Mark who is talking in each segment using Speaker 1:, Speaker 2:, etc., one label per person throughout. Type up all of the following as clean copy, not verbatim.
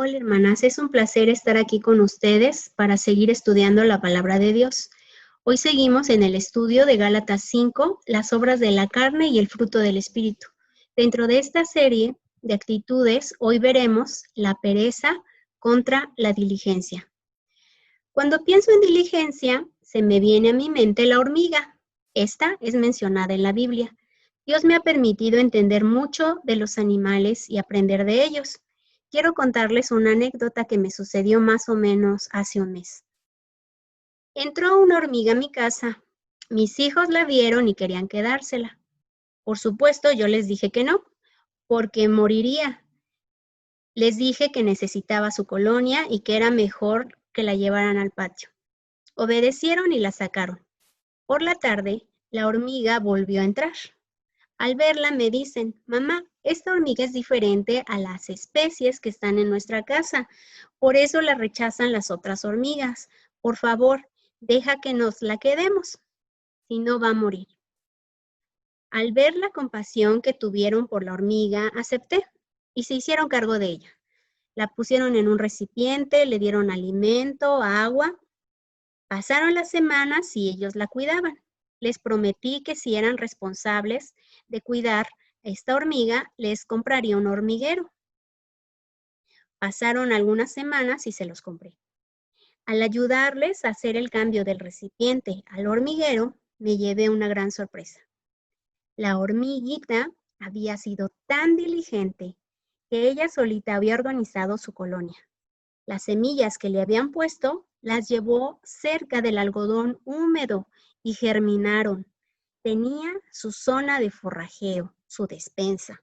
Speaker 1: Hola hermanas, es un placer estar aquí con ustedes para seguir estudiando la palabra de Dios. Hoy seguimos en el estudio de Gálatas 5, las obras de la carne y el fruto del Espíritu. Dentro de esta serie de actitudes, hoy veremos la pereza contra la diligencia. Cuando pienso en diligencia, se me viene a mi mente la hormiga. Esta es mencionada en la Biblia. Dios me ha permitido entender mucho de los animales y aprender de ellos. Quiero contarles una anécdota que me sucedió más o menos hace un mes. Entró una hormiga a mi casa. Mis hijos la vieron y querían quedársela. Por supuesto, yo les dije que no, porque moriría. Les dije que necesitaba su colonia y que era mejor que la llevaran al patio. Obedecieron y la sacaron. Por la tarde, la hormiga volvió a entrar. Al verla me dicen, mamá, esta hormiga es diferente a las especies que están en nuestra casa. Por eso la rechazan las otras hormigas. Por favor, deja que nos la quedemos, si no va a morir. Al ver la compasión que tuvieron por la hormiga, acepté y se hicieron cargo de ella. La pusieron en un recipiente, le dieron alimento, agua. Pasaron las semanas y ellos la cuidaban. Les prometí que si eran responsables de cuidar a esta hormiga, les compraría un hormiguero. Pasaron algunas semanas y se los compré. Al ayudarles a hacer el cambio del recipiente al hormiguero, me llevé una gran sorpresa. La hormiguita había sido tan diligente que ella solita había organizado su colonia. Las semillas que le habían puesto las llevó cerca del algodón húmedo y germinaron. Tenía su zona de forrajeo, su despensa.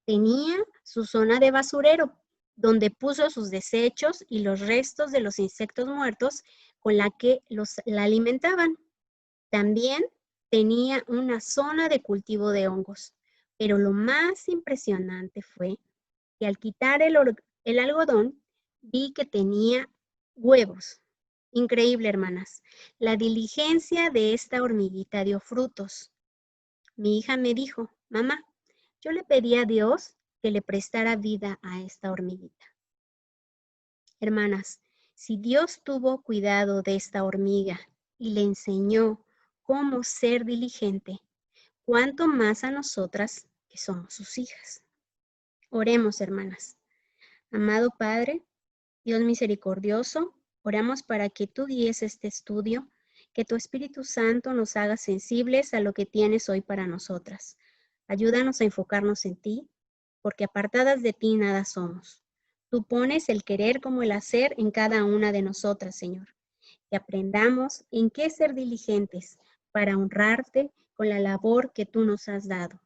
Speaker 1: Tenía su zona de basurero, donde puso sus desechos y los restos de los insectos muertos con la que la alimentaban. También tenía una zona de cultivo de hongos. Pero lo más impresionante fue que al quitar el algodón, vi que tenía huevos. Increíble, hermanas. La diligencia de esta hormiguita dio frutos. Mi hija me dijo, mamá, yo le pedí a Dios que le prestara vida a esta hormiguita. Hermanas, si Dios tuvo cuidado de esta hormiga y le enseñó cómo ser diligente, ¿cuánto más a nosotras que somos sus hijas? Oremos, hermanas. Amado Padre, Dios misericordioso, oramos para que tú guíes este estudio, que tu Espíritu Santo nos haga sensibles a lo que tienes hoy para nosotras. Ayúdanos a enfocarnos en ti, porque apartadas de ti nada somos. Tú pones el querer como el hacer en cada una de nosotras, Señor. Que aprendamos en qué ser diligentes para honrarte con la labor que tú nos has dado.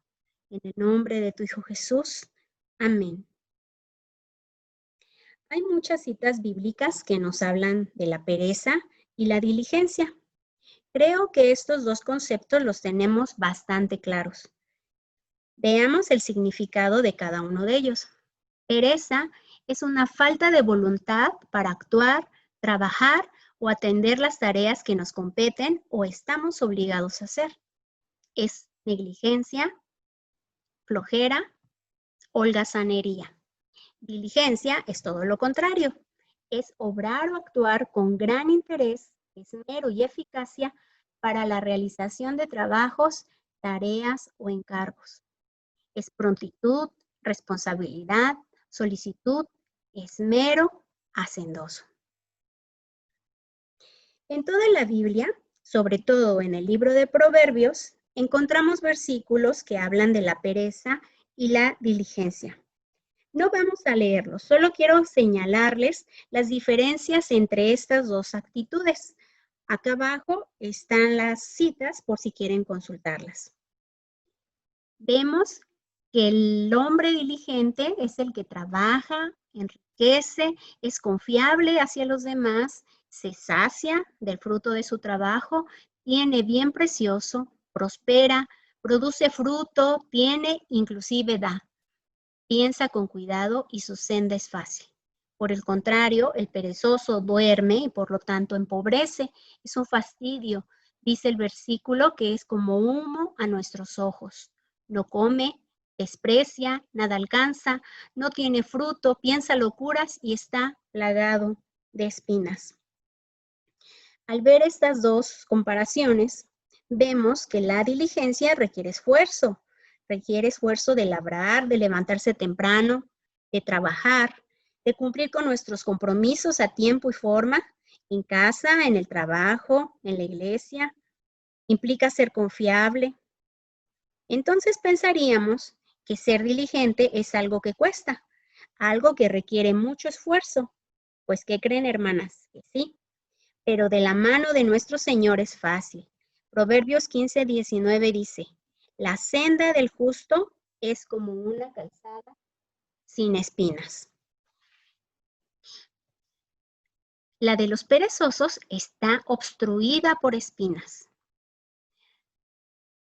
Speaker 1: En el nombre de tu Hijo Jesús. Amén. Hay muchas citas bíblicas que nos hablan de la pereza y la diligencia. Creo que estos dos conceptos los tenemos bastante claros. Veamos el significado de cada uno de ellos. Pereza es una falta de voluntad para actuar, trabajar o atender las tareas que nos competen o estamos obligados a hacer. Es negligencia, flojera, holgazanería. Diligencia es todo lo contrario. Es obrar o actuar con gran interés, esmero y eficacia para la realización de trabajos, tareas o encargos. Es prontitud, responsabilidad, solicitud, esmero, hacendoso. En toda la Biblia, sobre todo en el libro de Proverbios, encontramos versículos que hablan de la pereza y la diligencia. No vamos a leerlos, solo quiero señalarles las diferencias entre estas dos actitudes. Acá abajo están las citas por si quieren consultarlas. Vemos que el hombre diligente es el que trabaja, enriquece, es confiable hacia los demás, se sacia del fruto de su trabajo, tiene bien precioso, prospera, produce fruto, tiene, inclusive da. Piensa con cuidado y su senda es fácil. Por el contrario, el perezoso duerme y por lo tanto empobrece. Es un fastidio. Dice el versículo que es como humo a nuestros ojos. No come, desprecia, nada alcanza, no tiene fruto, piensa locuras y está plagado de espinas. Al ver estas dos comparaciones, vemos que la diligencia requiere esfuerzo de labrar, de levantarse temprano, de trabajar, de cumplir con nuestros compromisos a tiempo y forma, en casa, en el trabajo, en la iglesia. Implica ser confiable. Entonces pensaríamos que ser diligente es algo que cuesta, algo que requiere mucho esfuerzo. Pues, ¿qué creen, hermanas? Que sí, pero de la mano de nuestro Señor es fácil. Proverbios 15:19 dice, la senda del justo es como una calzada sin espinas. La de los perezosos está obstruida por espinas.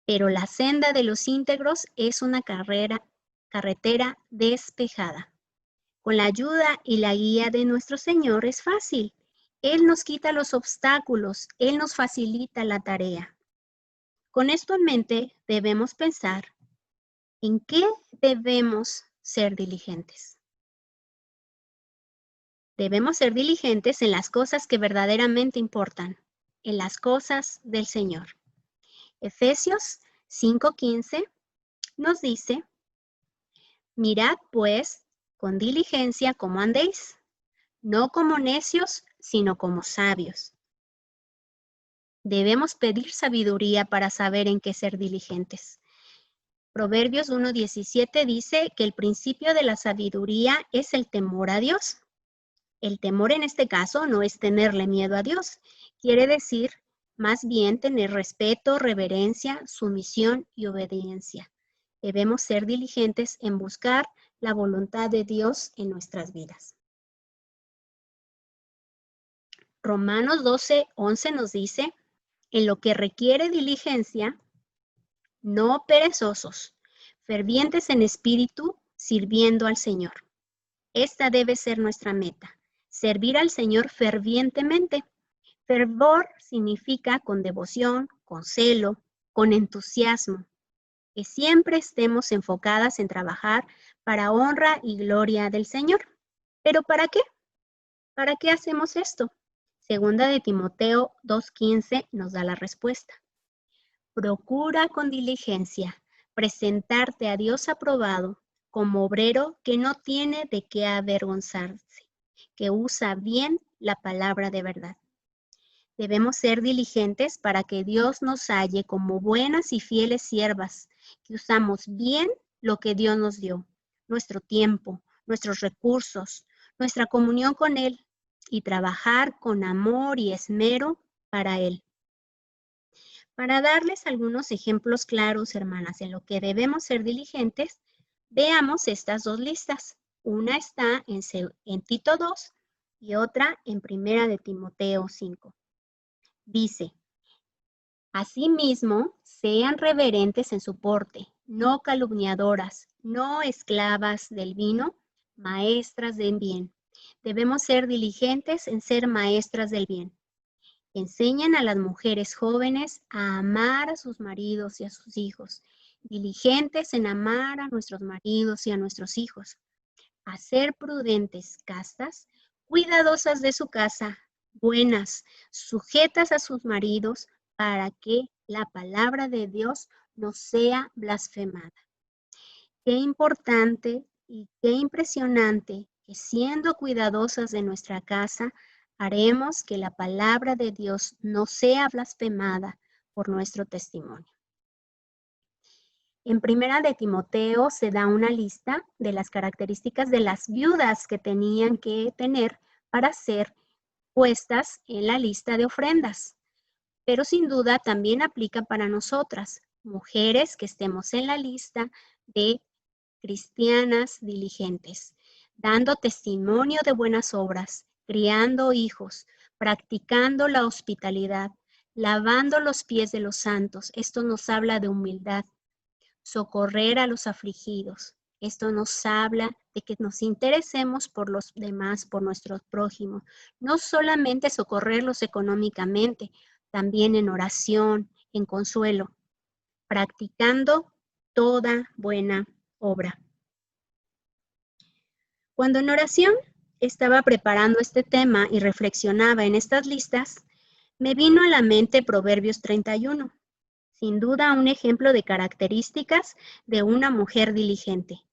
Speaker 1: Pero la senda de los íntegros es una carretera despejada. Con la ayuda y la guía de nuestro Señor es fácil. Él nos quita los obstáculos, Él nos facilita la tarea. Con esto en mente, debemos pensar en qué debemos ser diligentes. Debemos ser diligentes en las cosas que verdaderamente importan, en las cosas del Señor. Efesios 5:15 nos dice, mirad pues con diligencia cómo andéis, no como necios, sino como sabios. Debemos pedir sabiduría para saber en qué ser diligentes. Proverbios 1:17 dice que el principio de la sabiduría es el temor a Dios. El temor en este caso no es tenerle miedo a Dios, quiere decir más bien tener respeto, reverencia, sumisión y obediencia. Debemos ser diligentes en buscar la voluntad de Dios en nuestras vidas. Romanos 12:11 nos dice, en lo que requiere diligencia, no perezosos, fervientes en espíritu, sirviendo al Señor. Esta debe ser nuestra meta, servir al Señor fervientemente. Fervor significa con devoción, con celo, con entusiasmo. Que siempre estemos enfocadas en trabajar para honra y gloria del Señor. ¿Pero para qué? ¿Para qué hacemos esto? Segunda de Timoteo 2:15 nos da la respuesta. Procura con diligencia presentarte a Dios aprobado como obrero que no tiene de qué avergonzarse, que usa bien la palabra de verdad. Debemos ser diligentes para que Dios nos halle como buenas y fieles siervas, que usamos bien lo que Dios nos dio, nuestro tiempo, nuestros recursos, nuestra comunión con Él, y trabajar con amor y esmero para Él. Para darles algunos ejemplos claros, hermanas, en lo que debemos ser diligentes, veamos estas dos listas. Una está en Tito 2 y otra en Primera de Timoteo 5. Dice, asimismo, sean reverentes en su porte, no calumniadoras, no esclavas del vino, maestras del bien. Debemos ser diligentes en ser maestras del bien. Enseñan a las mujeres jóvenes a amar a sus maridos y a sus hijos, diligentes en amar a nuestros maridos y a nuestros hijos, a ser prudentes, castas, cuidadosas de su casa, buenas, sujetas a sus maridos, para que la palabra de Dios no sea blasfemada. Qué importante y qué impresionante que siendo cuidadosas de nuestra casa, haremos que la palabra de Dios no sea blasfemada por nuestro testimonio. En Primera de Timoteo se da una lista de las características de las viudas que tenían que tener para ser puestas en la lista de ofrendas. Pero sin duda también aplica para nosotras, mujeres que estemos en la lista de cristianas diligentes, dando testimonio de buenas obras, criando hijos, practicando la hospitalidad, lavando los pies de los santos. Esto nos habla de humildad. Socorrer a los afligidos. Esto nos habla de que nos interesemos por los demás, por nuestros prójimos. No solamente socorrerlos económicamente, también en oración, en consuelo, practicando toda buena obra. Cuando en oración estaba preparando este tema y reflexionaba en estas listas, me vino a la mente Proverbios 31, sin duda un ejemplo de características de una mujer diligente.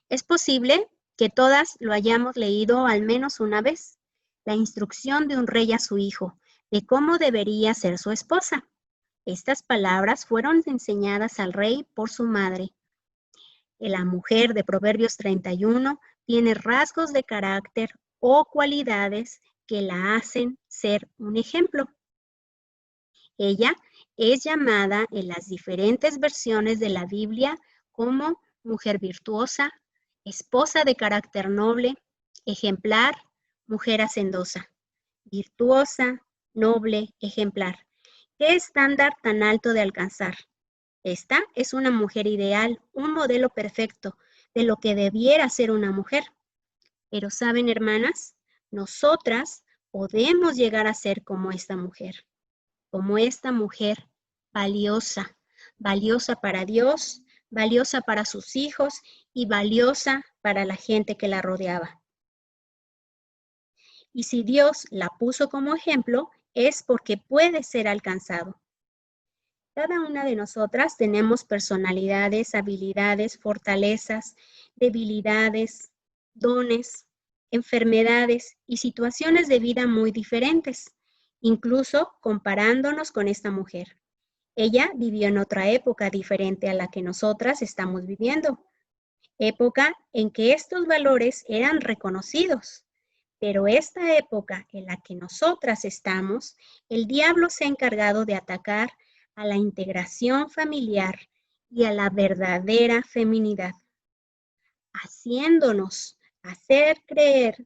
Speaker 1: Es posible que todas lo hayamos leído al menos una vez, la instrucción de un rey a su hijo, de cómo debería ser su esposa. Estas palabras fueron enseñadas al rey por su madre. La mujer de Proverbios 31 tiene rasgos de carácter o cualidades que la hacen ser un ejemplo. Ella es llamada en las diferentes versiones de la Biblia como mujer virtuosa, esposa de carácter noble, ejemplar, mujer hacendosa. Virtuosa, noble, ejemplar. ¿Qué estándar tan alto de alcanzar? Esta es una mujer ideal, un modelo perfecto de lo que debiera ser una mujer. Pero ¿saben, hermanas? Nosotras podemos llegar a ser como esta mujer valiosa, valiosa para Dios, valiosa para sus hijos y valiosa para la gente que la rodeaba. Y si Dios la puso como ejemplo, es porque puede ser alcanzado. Cada una de nosotras tenemos personalidades, habilidades, fortalezas, debilidades, dones, enfermedades y situaciones de vida muy diferentes, incluso comparándonos con esta mujer. Ella vivió en otra época diferente a la que nosotras estamos viviendo, época en que estos valores eran reconocidos. Pero esta época en la que nosotras estamos, el diablo se ha encargado de atacar a la integración familiar y a la verdadera feminidad, haciéndonos hacer creer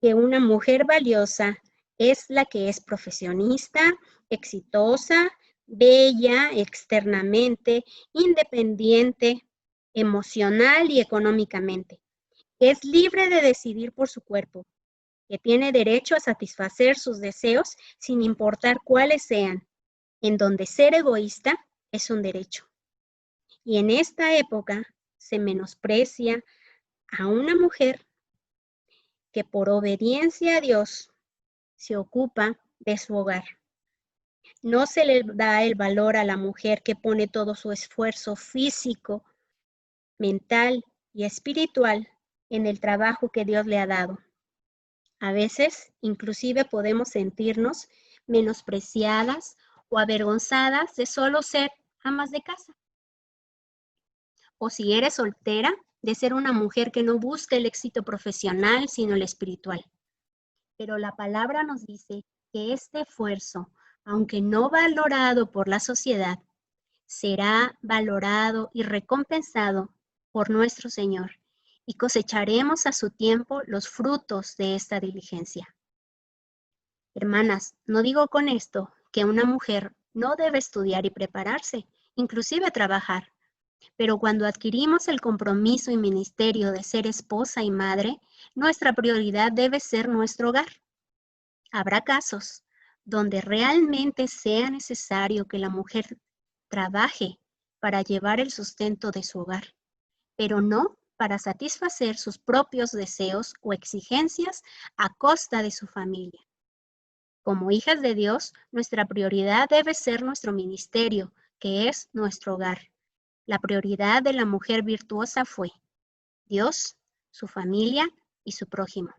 Speaker 1: que una mujer valiosa es la que es profesionista, exitosa, bella, externamente, independiente, emocional y económicamente, que es libre de decidir por su cuerpo, que tiene derecho a satisfacer sus deseos sin importar cuáles sean, en donde ser egoísta es un derecho. Y en esta época se menosprecia a una mujer que por obediencia a Dios se ocupa de su hogar. No se le da el valor a la mujer que pone todo su esfuerzo físico, mental y espiritual en el trabajo que Dios le ha dado. A veces, inclusive podemos sentirnos menospreciadas o avergonzadas de solo ser amas de casa. O si eres soltera, de ser una mujer que no busca el éxito profesional, sino el espiritual. Pero la palabra nos dice que este esfuerzo, aunque no valorado por la sociedad, será valorado y recompensado por nuestro Señor, y cosecharemos a su tiempo los frutos de esta diligencia. Hermanas, no digo con esto que una mujer no debe estudiar y prepararse, inclusive trabajar, pero cuando adquirimos el compromiso y ministerio de ser esposa y madre, nuestra prioridad debe ser nuestro hogar. Habrá casos donde realmente sea necesario que la mujer trabaje para llevar el sustento de su hogar, pero no para satisfacer sus propios deseos o exigencias a costa de su familia. Como hijas de Dios, nuestra prioridad debe ser nuestro ministerio, que es nuestro hogar. La prioridad de la mujer virtuosa fue Dios, su familia y su prójimo.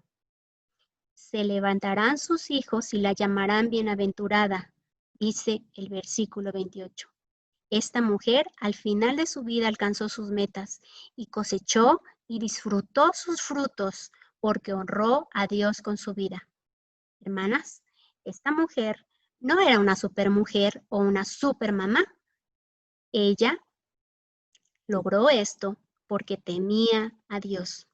Speaker 1: Se levantarán sus hijos y la llamarán bienaventurada, dice el versículo 28. Esta mujer al final de su vida alcanzó sus metas y cosechó y disfrutó sus frutos porque honró a Dios con su vida. Hermanas, esta mujer no era una supermujer o una supermamá. Ella logró esto porque temía a Dios.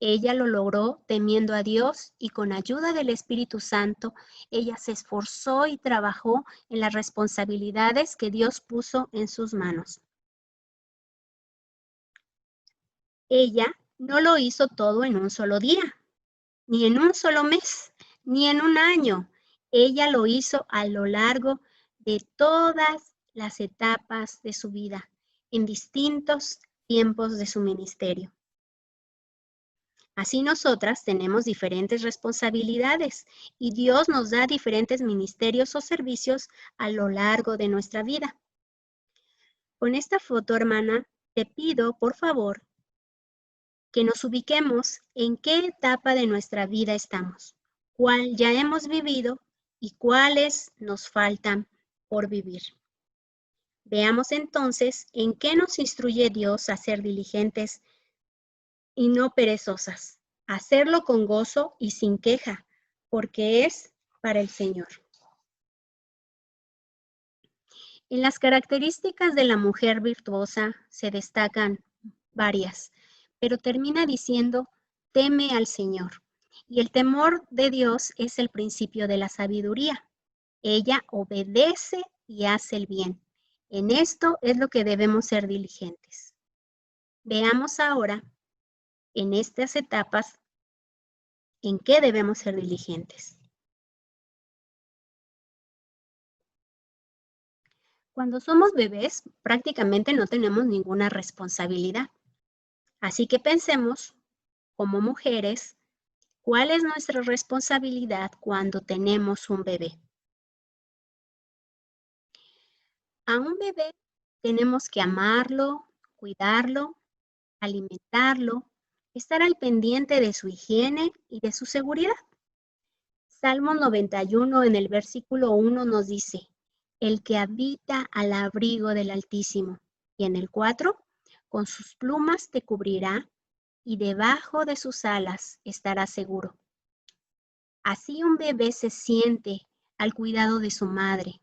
Speaker 1: Ella lo logró temiendo a Dios y con ayuda del Espíritu Santo, ella se esforzó y trabajó en las responsabilidades que Dios puso en sus manos. Ella no lo hizo todo en un solo día, ni en un solo mes, ni en un año. Ella lo hizo a lo largo de todas las etapas de su vida, en distintos tiempos de su ministerio. Así nosotras tenemos diferentes responsabilidades y Dios nos da diferentes ministerios o servicios a lo largo de nuestra vida. Con esta foto, hermana, te pido, por favor, que nos ubiquemos en qué etapa de nuestra vida estamos, cuál ya hemos vivido y cuáles nos faltan por vivir. Veamos entonces en qué nos instruye Dios a ser diligentes y no perezosas, hacerlo con gozo y sin queja, porque es para el Señor. En las características de la mujer virtuosa se destacan varias, pero termina diciendo, teme al Señor. Y el temor de Dios es el principio de la sabiduría. Ella obedece y hace el bien. En esto es lo que debemos ser diligentes. Veamos ahora, en estas etapas, en qué debemos ser diligentes. Cuando somos bebés, prácticamente no tenemos ninguna responsabilidad. Así que pensemos, como mujeres, ¿cuál es nuestra responsabilidad cuando tenemos un bebé? A un bebé tenemos que amarlo, cuidarlo, alimentarlo, estar al pendiente de su higiene y de su seguridad. Salmo 91 en el versículo 1 nos dice, el que habita al abrigo del Altísimo. Y en el 4, con sus plumas te cubrirá y debajo de sus alas estará seguro. Así un bebé se siente al cuidado de su madre.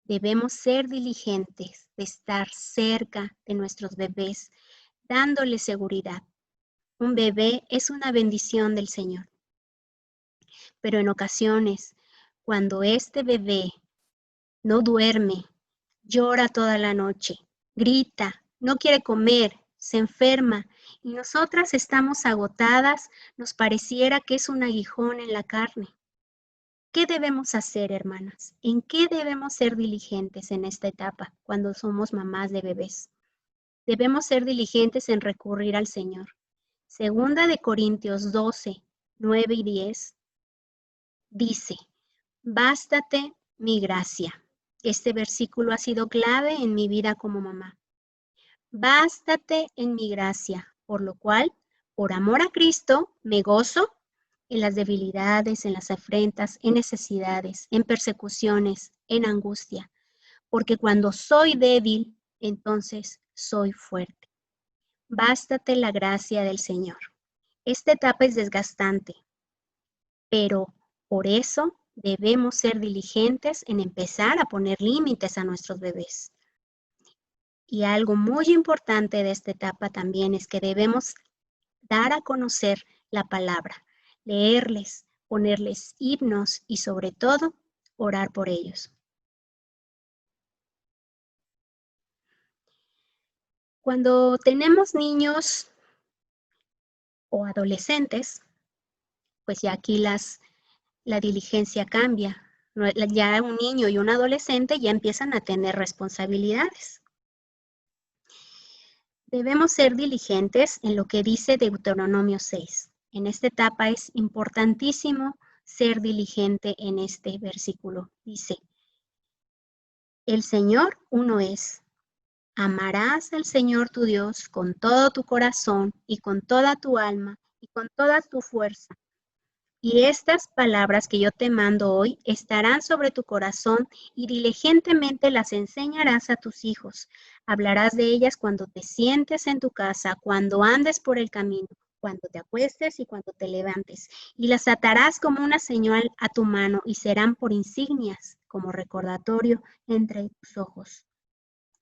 Speaker 1: Debemos ser diligentes de estar cerca de nuestros bebés, dándoles seguridad. Un bebé es una bendición del Señor. Pero en ocasiones, cuando este bebé no duerme, llora toda la noche, grita, no quiere comer, se enferma y nosotras estamos agotadas, nos pareciera que es un aguijón en la carne. ¿Qué debemos hacer, hermanas? ¿En qué debemos ser diligentes en esta etapa cuando somos mamás de bebés? Debemos ser diligentes en recurrir al Señor. Segunda de Corintios 12, 9 y 10 dice, bástate mi gracia. Este versículo ha sido clave en mi vida como mamá. Bástate en mi gracia, por lo cual, por amor a Cristo, me gozo en las debilidades, en las afrentas, en necesidades, en persecuciones, en angustia, porque cuando soy débil, entonces soy fuerte. Bástate la gracia del Señor. Esta etapa es desgastante, pero por eso debemos ser diligentes en empezar a poner límites a nuestros bebés. Y algo muy importante de esta etapa también es que debemos dar a conocer la palabra, leerles, ponerles himnos y sobre todo, orar por ellos. Cuando tenemos niños o adolescentes, pues ya aquí la diligencia cambia. Ya un niño y un adolescente ya empiezan a tener responsabilidades. Debemos ser diligentes en lo que dice Deuteronomio 6. En esta etapa es importantísimo ser diligente en este versículo. Dice, el Señor uno es. Amarás al Señor tu Dios con todo tu corazón y con toda tu alma y con toda tu fuerza. Y estas palabras que yo te mando hoy estarán sobre tu corazón y diligentemente las enseñarás a tus hijos. Hablarás de ellas cuando te sientes en tu casa, cuando andes por el camino, cuando te acuestes y cuando te levantes. Y las atarás como una señal a tu mano y serán por insignias, como recordatorio entre tus ojos.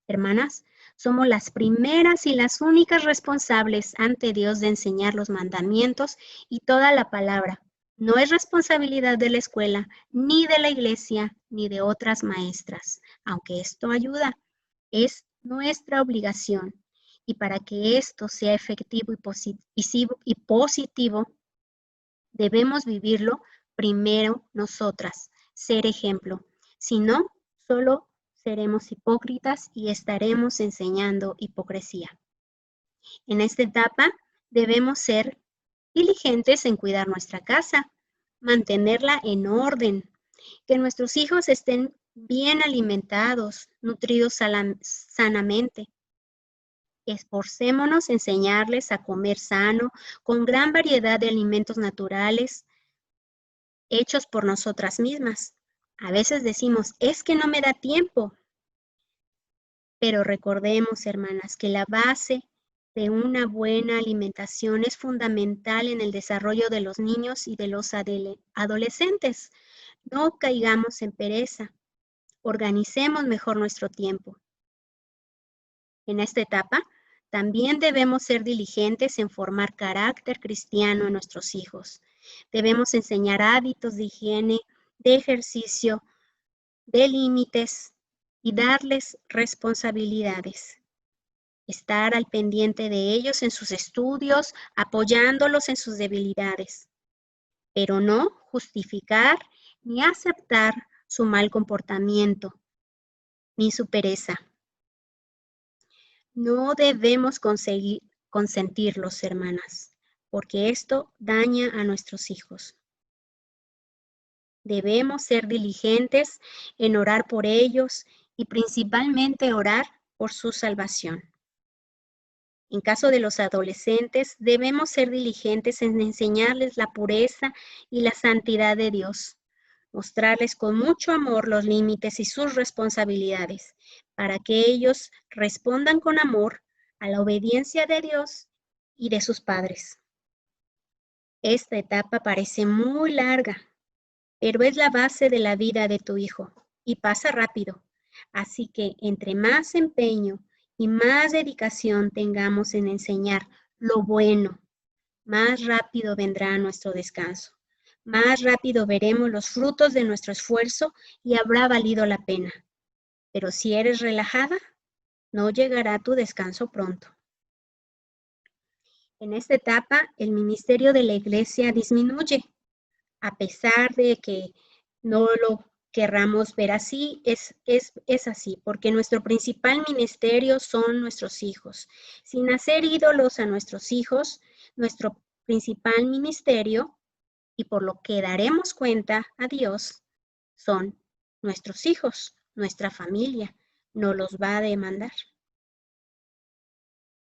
Speaker 1: Hermanas, somos las primeras y las únicas responsables ante Dios de enseñar los mandamientos y toda la palabra. No es responsabilidad de la escuela, ni de la iglesia, ni de otras maestras, aunque esto ayuda. Es nuestra obligación. Y para que esto sea efectivo y positivo, debemos vivirlo primero nosotras, ser ejemplo. Si no, solo seremos hipócritas y estaremos enseñando hipocresía. En esta etapa debemos ser diligentes en cuidar nuestra casa, mantenerla en orden, que nuestros hijos estén bien alimentados, nutridos sanamente. Esforcémonos en enseñarles a comer sano, con gran variedad de alimentos naturales hechos por nosotras mismas. A veces decimos, es que no me da tiempo. Pero recordemos, hermanas, que la base de una buena alimentación es fundamental en el desarrollo de los niños y de los adolescentes. No caigamos en pereza. Organicemos mejor nuestro tiempo. En esta etapa, también debemos ser diligentes en formar carácter cristiano en nuestros hijos. Debemos enseñar hábitos de higiene, de ejercicio, de límites y darles responsabilidades. Estar al pendiente de ellos en sus estudios, apoyándolos en sus debilidades, pero no justificar ni aceptar su mal comportamiento, ni su pereza. No debemos consentirlos, hermanas, porque esto daña a nuestros hijos. Debemos ser diligentes en orar por ellos y principalmente orar por su salvación. En caso de los adolescentes, debemos ser diligentes en enseñarles la pureza y la santidad de Dios, mostrarles con mucho amor los límites y sus responsabilidades, para que ellos respondan con amor a la obediencia de Dios y de sus padres. Esta etapa parece muy larga, pero es la base de la vida de tu hijo y pasa rápido. Así que entre más empeño y más dedicación tengamos en enseñar lo bueno, más rápido vendrá nuestro descanso. Más rápido veremos los frutos de nuestro esfuerzo y habrá valido la pena. Pero si eres relajada, no llegará tu descanso pronto. En esta etapa, el ministerio de la iglesia disminuye. A pesar de que no lo querramos ver así, es así, porque nuestro principal ministerio son nuestros hijos. Sin hacer ídolos a nuestros hijos, nuestro principal ministerio, y por lo que daremos cuenta a Dios, son nuestros hijos, nuestra familia, nos los va a demandar.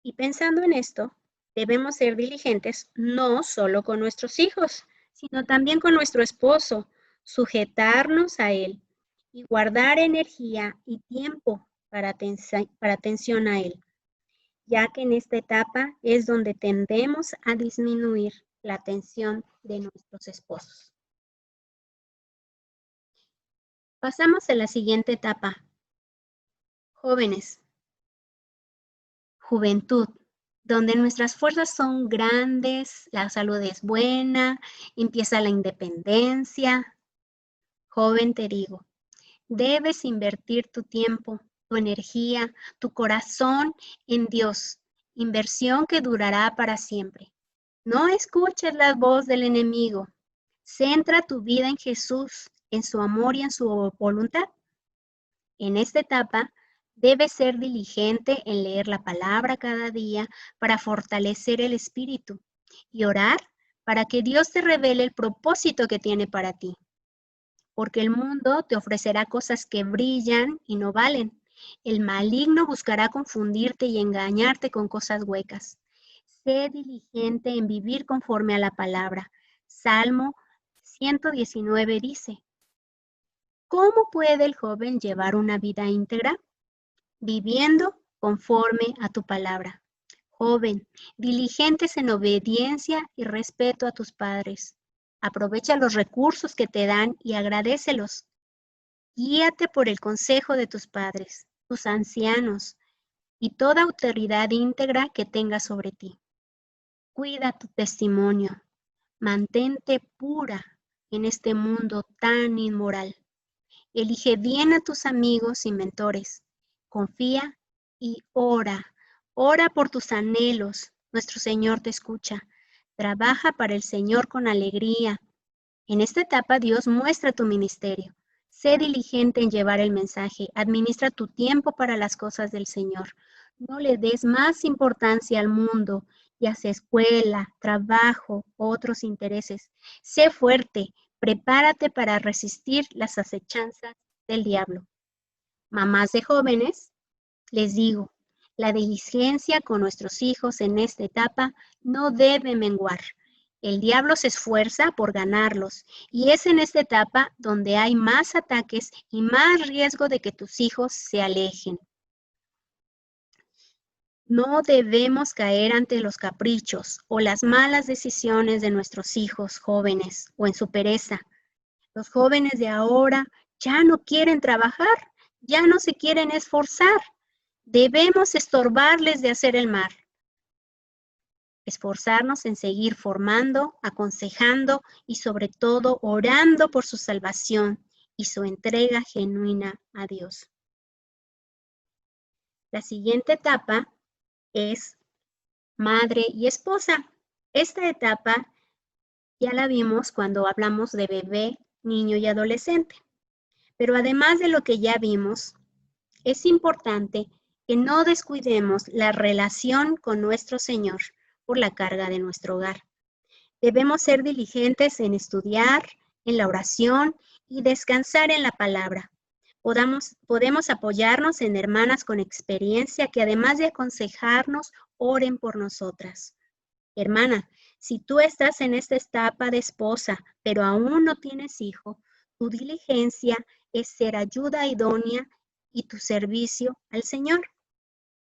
Speaker 1: Y pensando en esto, debemos ser diligentes no solo con nuestros hijos, sino también con nuestro esposo, sujetarnos a él y guardar energía y tiempo para atención a él, ya que en esta etapa es donde tendemos a disminuir la atención de nuestros esposos. Pasamos a la siguiente etapa. Jóvenes. Juventud, donde nuestras fuerzas son grandes, la salud es buena, empieza la independencia. Joven, te digo, debes invertir tu tiempo, tu energía, tu corazón en Dios, inversión que durará para siempre. No escuches la voz del enemigo. Centra tu vida en Jesús, en su amor y en su voluntad. En esta etapa, debes ser diligente en leer la palabra cada día para fortalecer el espíritu y orar para que Dios te revele el propósito que tiene para ti. Porque el mundo te ofrecerá cosas que brillan y no valen. El maligno buscará confundirte y engañarte con cosas huecas. Sé diligente en vivir conforme a la palabra. Salmo 119 dice: ¿cómo puede el joven llevar una vida íntegra? Viviendo conforme a tu palabra. Joven, diligentes en obediencia y respeto a tus padres. Aprovecha los recursos que te dan y agradécelos. Guíate por el consejo de tus padres, tus ancianos y toda autoridad íntegra que tenga sobre ti. Cuida tu testimonio. Mantente pura en este mundo tan inmoral. Elige bien a tus amigos y mentores. Confía y ora. Ora por tus anhelos. Nuestro Señor te escucha. Trabaja para el Señor con alegría. En esta etapa Dios muestra tu ministerio. Sé diligente en llevar el mensaje. Administra tu tiempo para las cosas del Señor. No le des más importancia al mundo, ya sea escuela, trabajo, otros intereses. Sé fuerte, prepárate para resistir las acechanzas del diablo. Mamás de jóvenes, les digo, la diligencia con nuestros hijos en esta etapa no debe menguar. El diablo se esfuerza por ganarlos y es en esta etapa donde hay más ataques y más riesgo de que tus hijos se alejen. No debemos caer ante los caprichos o las malas decisiones de nuestros hijos jóvenes o en su pereza. Los jóvenes de ahora ya no quieren trabajar, ya no se quieren esforzar. Debemos estorbarles de hacer el mal. Esforzarnos en seguir formando, aconsejando y sobre todo orando por su salvación y su entrega genuina a Dios. La siguiente etapa es madre y esposa. Esta etapa ya la vimos cuando hablamos de bebé, niño y adolescente. Pero además de lo que ya vimos, es importante que no descuidemos la relación con nuestro Señor por la carga de nuestro hogar. Debemos ser diligentes en estudiar, en la oración y descansar en la palabra. Podemos apoyarnos en hermanas con experiencia que además de aconsejarnos, oren por nosotras. Hermana, si tú estás en esta etapa de esposa, pero aún no tienes hijo, tu diligencia es ser ayuda idónea y tu servicio al Señor.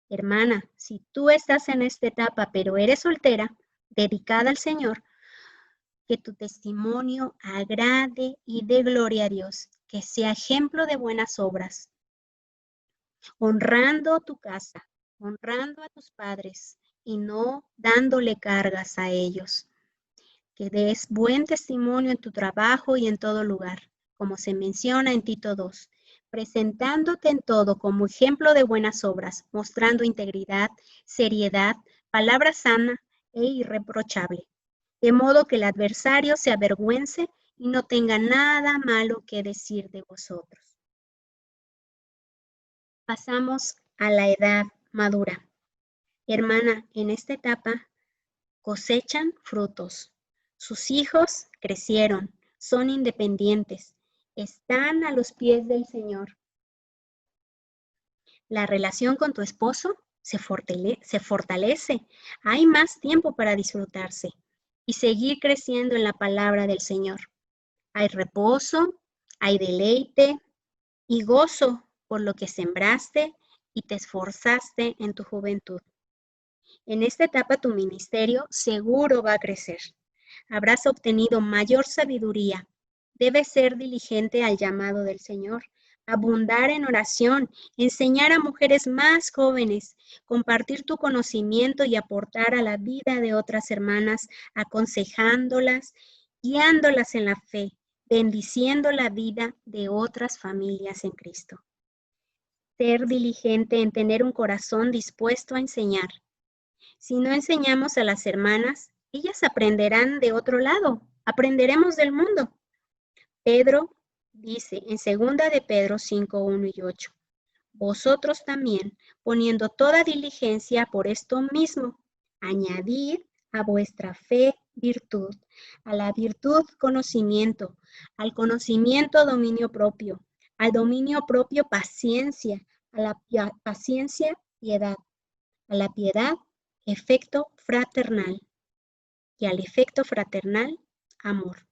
Speaker 1: Hermana, si tú estás en esta etapa, pero eres soltera, dedicada al Señor, que tu testimonio agrade y dé gloria a Dios, que sea ejemplo de buenas obras, honrando tu casa, honrando a tus padres y no dándole cargas a ellos. Que des buen testimonio en tu trabajo y en todo lugar, como se menciona en Tito 2, presentándote en todo como ejemplo de buenas obras, mostrando integridad, seriedad, palabra sana e irreprochable, de modo que el adversario se avergüence y no tenga nada malo que decir de vosotros. Pasamos a la edad madura. Hermana, en esta etapa cosechan frutos. Sus hijos crecieron, son independientes, están a los pies del Señor. La relación con tu esposo se fortalece. Hay más tiempo para disfrutarse y seguir creciendo en la palabra del Señor. Hay reposo, hay deleite y gozo por lo que sembraste y te esforzaste en tu juventud. En esta etapa tu ministerio seguro va a crecer. Habrás obtenido mayor sabiduría. Debes ser diligente al llamado del Señor, abundar en oración, enseñar a mujeres más jóvenes, compartir tu conocimiento y aportar a la vida de otras hermanas, aconsejándolas, guiándolas en la fe, bendiciendo la vida de otras familias en Cristo. Ser diligente en tener un corazón dispuesto a enseñar. Si no enseñamos a las hermanas, ellas aprenderán de otro lado, aprenderemos del mundo. Pedro dice en 2 de Pedro 5, 1 y 8, vosotros también, poniendo toda diligencia por esto mismo, añadid a vuestra fe virtud, a la virtud conocimiento, al conocimiento dominio propio, al dominio propio paciencia, a la paciencia piedad, a la piedad efecto fraternal y al efecto fraternal amor.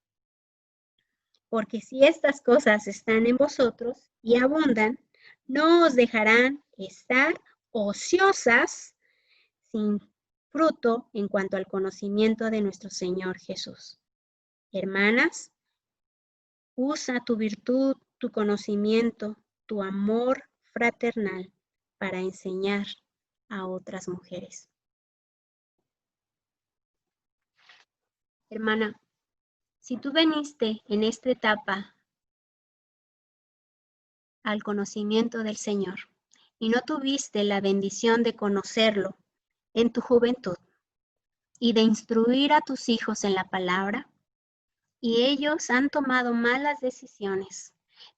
Speaker 1: Porque si estas cosas están en vosotros y abundan, no os dejarán estar ociosas sin fruto en cuanto al conocimiento de nuestro Señor Jesús. Hermanas, usa tu virtud, tu conocimiento, tu amor fraternal para enseñar a otras mujeres. Hermana, si tú viniste en esta etapa al conocimiento del Señor y no tuviste la bendición de conocerlo en tu juventud y de instruir a tus hijos en la palabra, y ellos han tomado malas decisiones,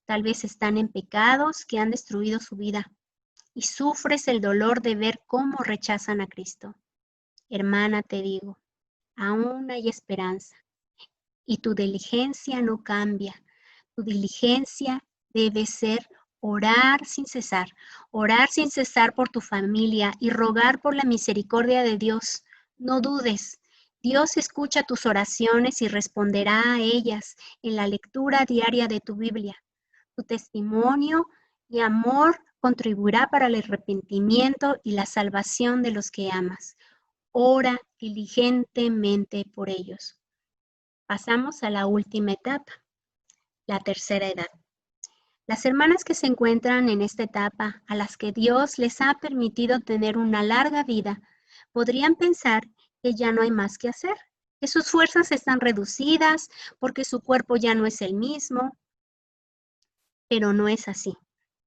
Speaker 1: tal vez están en pecados que han destruido su vida, y sufres el dolor de ver cómo rechazan a Cristo. Hermana, te digo, aún hay esperanza y tu diligencia no cambia. Tu diligencia debe ser orar sin cesar por tu familia y rogar por la misericordia de Dios. No dudes, Dios escucha tus oraciones y responderá a ellas en la lectura diaria de tu Biblia. Tu testimonio y amor contribuirá para el arrepentimiento y la salvación de los que amas. Ora diligentemente por ellos. Pasamos a la última etapa, la tercera edad. Las hermanas que se encuentran en esta etapa, a las que Dios les ha permitido tener una larga vida, podrían pensar que ya no hay más que hacer, que sus fuerzas están reducidas porque su cuerpo ya no es el mismo. Pero no es así.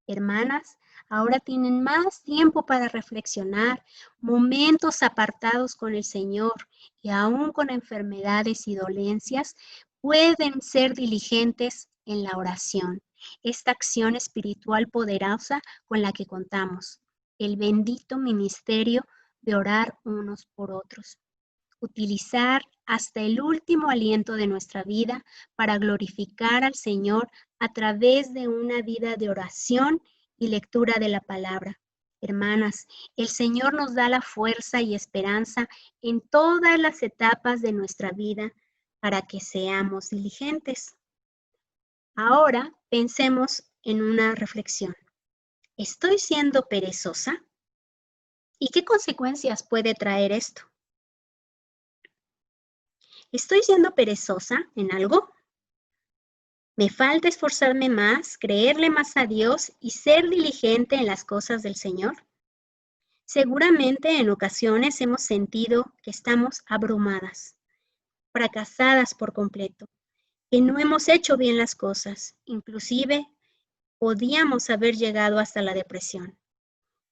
Speaker 1: Hermanas, ahora tienen más tiempo para reflexionar, momentos apartados con el Señor y aún con enfermedades y dolencias, pueden ser diligentes en la oración, esta acción espiritual poderosa con la que contamos, el bendito ministerio de orar unos por otros. Utilizar hasta el último aliento de nuestra vida para glorificar al Señor a través de una vida de oración y lectura de la palabra. Hermanas, el Señor nos da la fuerza y esperanza en todas las etapas de nuestra vida para que seamos diligentes. Ahora pensemos en una reflexión. ¿Estoy siendo perezosa? ¿Y qué consecuencias puede traer esto? ¿Estoy siendo perezosa en algo? ¿Me falta esforzarme más, creerle más a Dios y ser diligente en las cosas del Señor? Seguramente en ocasiones hemos sentido que estamos abrumadas, fracasadas por completo, que no hemos hecho bien las cosas, inclusive podíamos haber llegado hasta la depresión.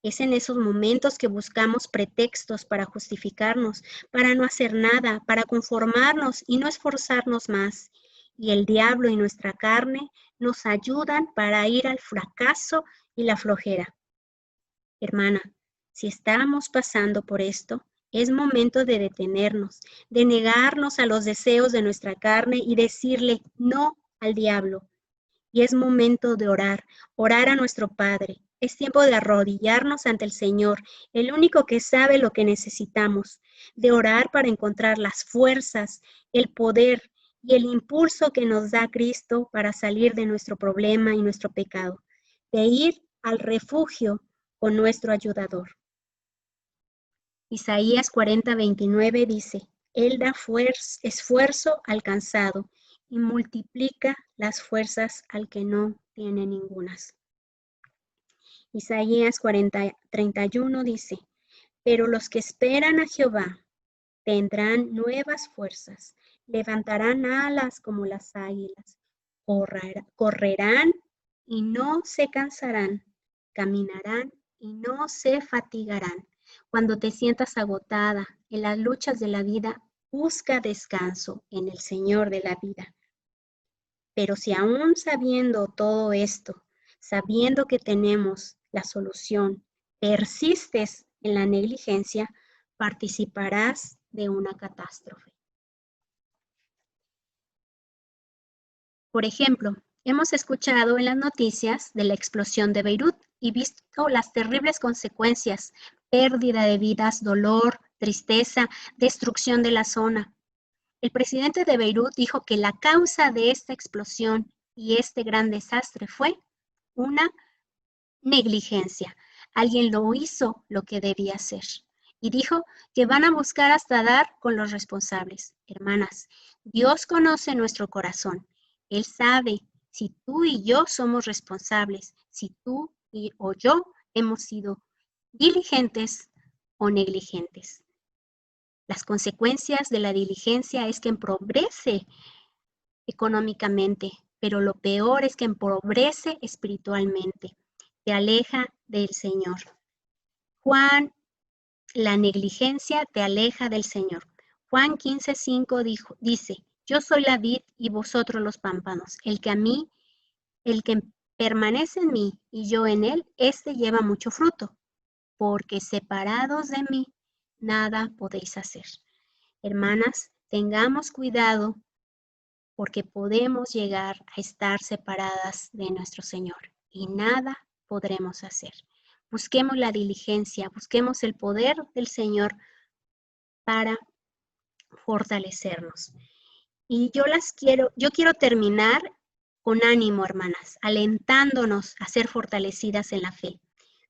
Speaker 1: Es en esos momentos que buscamos pretextos para justificarnos, para no hacer nada, para conformarnos y no esforzarnos más. Y el diablo y nuestra carne nos ayudan para ir al fracaso y la flojera. Hermana, si estamos pasando por esto, es momento de detenernos, de negarnos a los deseos de nuestra carne y decirle no al diablo. Y es momento de orar a nuestro Padre. Es tiempo de arrodillarnos ante el Señor, el único que sabe lo que necesitamos, de orar para encontrar las fuerzas, el poder y el impulso que nos da Cristo para salir de nuestro problema y nuestro pecado, de ir al refugio con nuestro ayudador. Isaías 40:29 dice, Él da esfuerzo al cansado y multiplica las fuerzas al que no tiene ningunas. Isaías 40:31 dice, pero los que esperan a Jehová tendrán nuevas fuerzas, levantarán alas como las águilas, correrán y no se cansarán, caminarán y no se fatigarán. Cuando te sientas agotada en las luchas de la vida, busca descanso en el Señor de la vida. Pero si aún sabiendo todo esto, sabiendo que tenemos la solución, persistes en la negligencia, participarás de una catástrofe. Por ejemplo, hemos escuchado en las noticias de la explosión de Beirut y visto las terribles consecuencias, pérdida de vidas, dolor, tristeza, destrucción de la zona. El presidente de Beirut dijo que la causa de esta explosión y este gran desastre fue una negligencia. Alguien lo hizo lo que debía hacer. Y dijo que van a buscar hasta dar con los responsables. Hermanas, Dios conoce nuestro corazón. Él sabe si tú y yo somos responsables, si tú o yo hemos sido diligentes o negligentes. Las consecuencias de la diligencia es que empobrece económicamente, pero lo peor es que empobrece espiritualmente, te aleja del Señor. La negligencia te aleja del Señor. Juan 15:5 dice, yo soy la vid y vosotros los pámpanos. El que permanece en mí y yo en él, éste lleva mucho fruto, porque separados de mí, nada podéis hacer. Hermanas, tengamos cuidado porque podemos llegar a estar separadas de nuestro Señor y nada podremos hacer. Busquemos la diligencia, busquemos el poder del Señor para fortalecernos. Y yo quiero terminar con ánimo, hermanas, alentándonos a ser fortalecidas en la fe.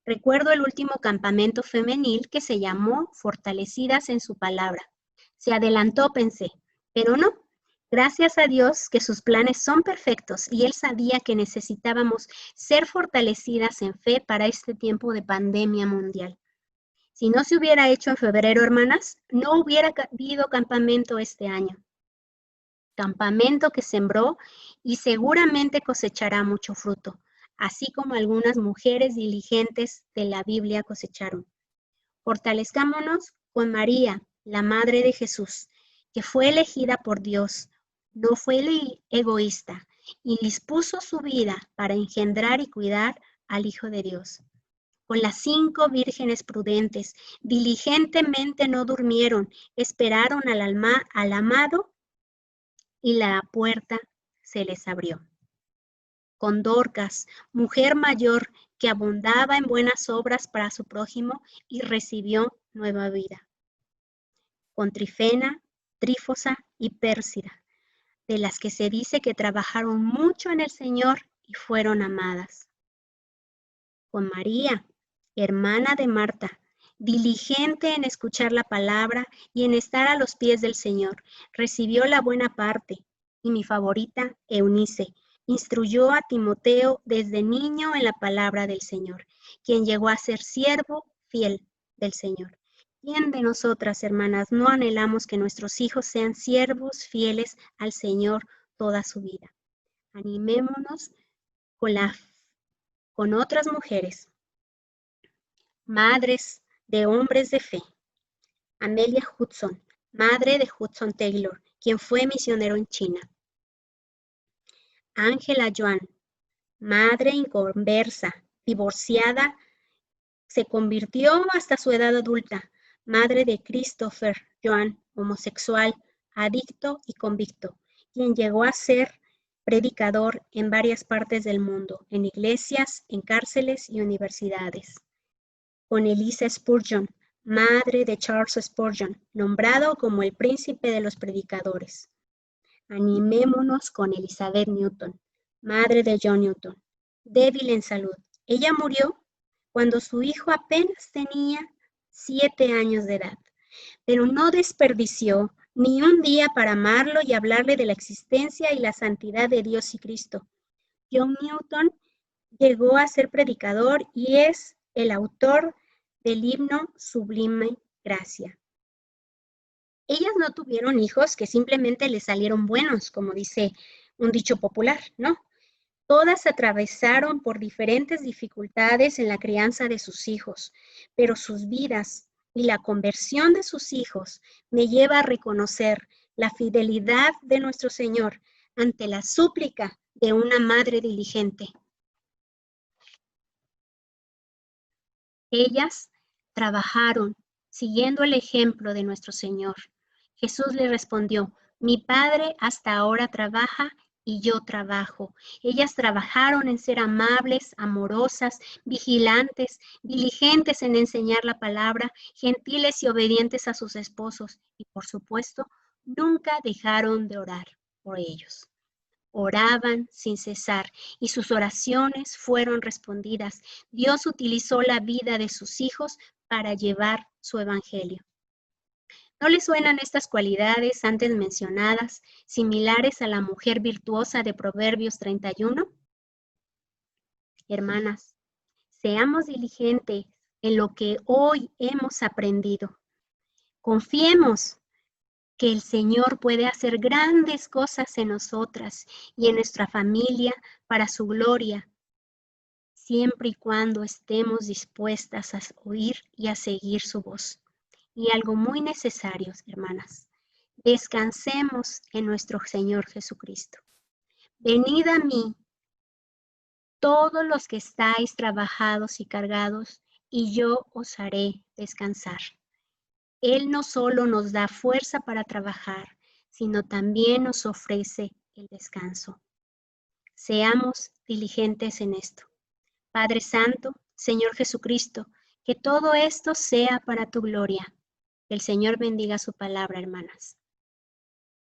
Speaker 1: Recuerdo el último campamento femenil que se llamó Fortalecidas en su Palabra. Se adelantó, pensé, pero no. Gracias a Dios que sus planes son perfectos y Él sabía que necesitábamos ser fortalecidas en fe para este tiempo de pandemia mundial. Si no se hubiera hecho en febrero, hermanas, no hubiera habido campamento este año. Campamento que sembró y seguramente cosechará mucho fruto, así como algunas mujeres diligentes de la Biblia cosecharon. Fortalezcámonos con María, la Madre de Jesús, que fue elegida por Dios, no fue egoísta y dispuso su vida para engendrar y cuidar al Hijo de Dios. Con las 5 vírgenes prudentes, diligentemente no durmieron, esperaron al amado y la puerta se les abrió. Con Dorcas, mujer mayor que abundaba en buenas obras para su prójimo y recibió nueva vida. Con Trifena, Trífosa y Pérsida, de las que se dice que trabajaron mucho en el Señor y fueron amadas. Con María, hermana de Marta, diligente en escuchar la palabra y en estar a los pies del Señor, recibió la buena parte. Y mi favorita, Eunice, instruyó a Timoteo desde niño en la palabra del Señor, quien llegó a ser siervo fiel del Señor. ¿Quién de nosotras, hermanas, no anhelamos que nuestros hijos sean siervos fieles al Señor toda su vida? Animémonos con otras mujeres, madres de hombres de fe. Amelia Hudson, madre de Hudson Taylor, quien fue misionero en China. Angela Joan, madre inconversa, divorciada, se convirtió hasta su edad adulta, madre de Christopher Joan, homosexual, adicto y convicto, quien llegó a ser predicador en varias partes del mundo, en iglesias, en cárceles y universidades. Con Elisa Spurgeon, madre de Charles Spurgeon, nombrado como el príncipe de los predicadores. Animémonos con Elizabeth Newton, madre de John Newton, débil en salud. Ella murió cuando su hijo apenas tenía 7 años de edad, pero no desperdició ni un día para amarlo y hablarle de la existencia y la santidad de Dios y Cristo. John Newton llegó a ser predicador y es el autor del himno Sublime Gracia. Ellas no tuvieron hijos que simplemente les salieron buenos, como dice un dicho popular, ¿no? Todas atravesaron por diferentes dificultades en la crianza de sus hijos, pero sus vidas y la conversión de sus hijos me lleva a reconocer la fidelidad de nuestro Señor ante la súplica de una madre diligente. Ellas trabajaron siguiendo el ejemplo de nuestro Señor. Jesús le respondió, mi Padre hasta ahora trabaja y yo trabajo. Ellas trabajaron en ser amables, amorosas, vigilantes, diligentes en enseñar la palabra, gentiles y obedientes a sus esposos. Y por supuesto, nunca dejaron de orar por ellos. Oraban sin cesar y sus oraciones fueron respondidas. Dios utilizó la vida de sus hijos para llevar su evangelio. ¿No les suenan estas cualidades antes mencionadas, similares a la mujer virtuosa de Proverbios 31? Hermanas, seamos diligentes en lo que hoy hemos aprendido. Confiemos que el Señor puede hacer grandes cosas en nosotras y en nuestra familia para su gloria, siempre y cuando estemos dispuestas a oír y a seguir su voz. Y algo muy necesario, hermanas, descansemos en nuestro Señor Jesucristo. Venid a mí, todos los que estáis trabajados y cargados, y yo os haré descansar. Él no solo nos da fuerza para trabajar, sino también nos ofrece el descanso. Seamos diligentes en esto. Padre Santo, Señor Jesucristo, que todo esto sea para tu gloria. El Señor bendiga su palabra, hermanas.